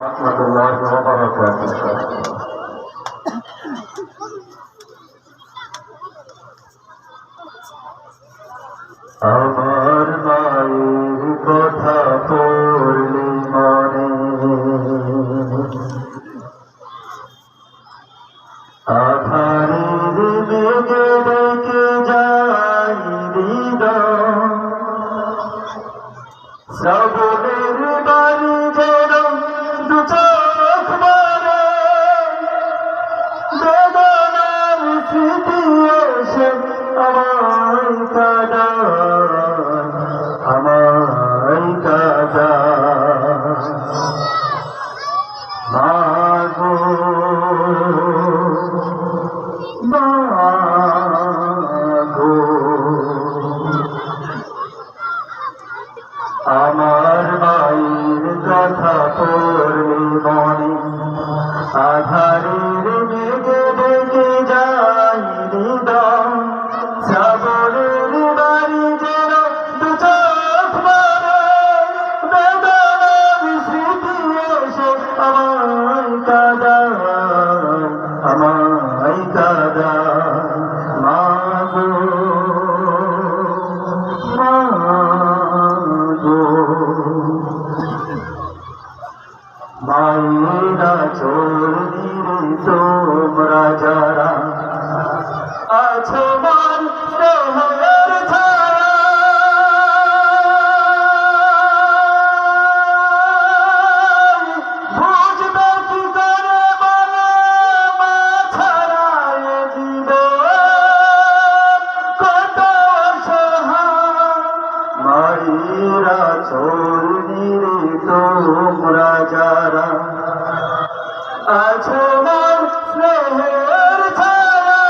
রহমতুল্লাহি ওয়া বারাকাতুহু। আমার মায়ের কথা পড়লে মনে আধারের মেঘে ডেকে যায় হৃদয়, শ্রাবণের বাড়ি যেন দু চোখ ভরে বেদনার স্মৃতি এসে আমায় কাঁদায়, আমায় কাঁদায়। মাগো মাগো আমার মায়ের কথা পড়লে মনে আধারের মেঘে ডেকে যায় হৃদয়, শ্রাবণের বাড়ি যেন দু চোখ ভরে বেদনার স্মৃতি এসে আমায় কাঁদায়, আমায় কাঁদায়। মাগো মায়েরা চোরনিরে তোমরা যারা আছো মান স্নেহের ছায়া, বুঝবে কি করে বলো মা ছাড়া এ জীবন কত অসহায়। মায়েরা চোরনিরে তোমরা যারা আছো মান স্নেহের ছায়া,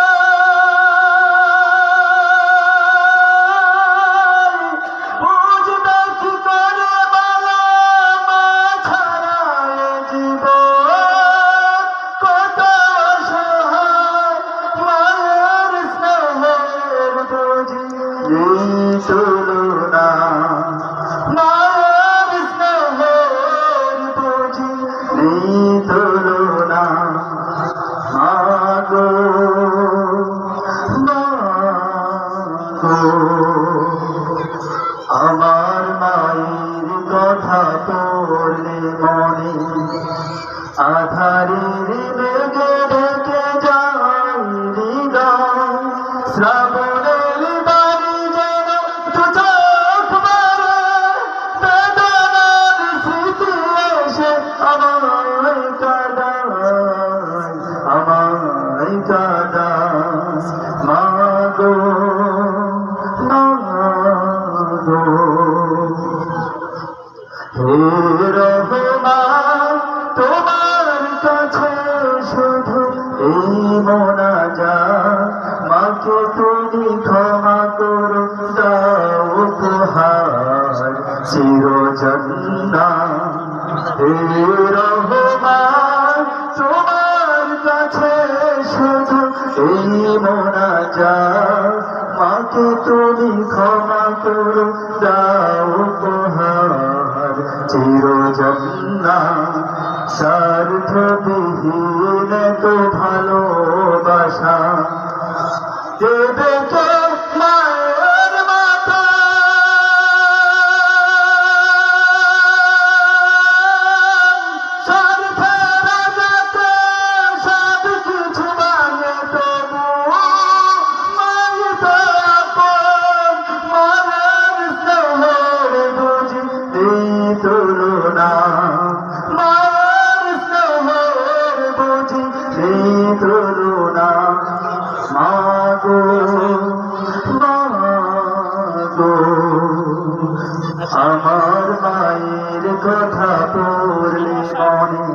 বুঝবে কি করে বলো মা ছাড়া এ জীবন কত অসহায়। মায়ের স্নেহের বুঝি নেই তুলনা, মায়ের স্নেহের বুঝি নেই তুলনা। মাগো মাগো আমার মায়ের কথা পড়লে মনে আধারের মেঘে ঢেকে যায় হৃদয়, শ্রাবণের বাড়ি যেন দু চোখ ভরে বেদনার স্মৃতি এসে আমায় কাঁদায়, আমায় কাঁদায়। মাগো মাগো হে রহমান তোমার কাছে শুধু এই মোনাজাত, মাকে তুমি ক্ষমা করো দাও উপহার চিরজান্নাত। হে রহমান তোমার কাছে শুধু এই মোনাজাত, মাকে তুমি ক্ষমা করো দাও উপহার চিরজান্নাত। স্বার্থবিহীন তো ভালোবাসা দেবে কে মায়ের মাতা, স্বার্থের আঘাতে সব কিছু ভাঙে তবু মাই তো আপন। মায়ের স্নেহের বুঝি নেই তুলনা, মায়ের স্নেহের বুঝি নেই তুলনা। মাগো মাগো আমার মায়ের কথা পড়লে মনে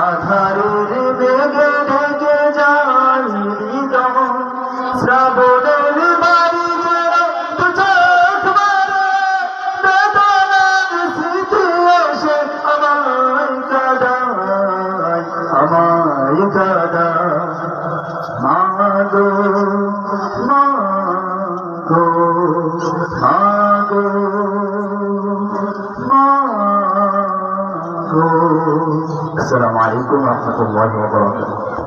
আধারের মেঘে ঢেকে যায় হৃদয়, শ্রাবণের বাড়ি যেন দু চোখ ভরে বেদনার স্মৃতি এসে আমায় কাঁদায়, আমায় কাঁদায়। মাগো মাগো মাগো মা আসসালামু আলাইকুম ওয়া রাহমাতুল্লাহি ওয়া বারাকাতুহু।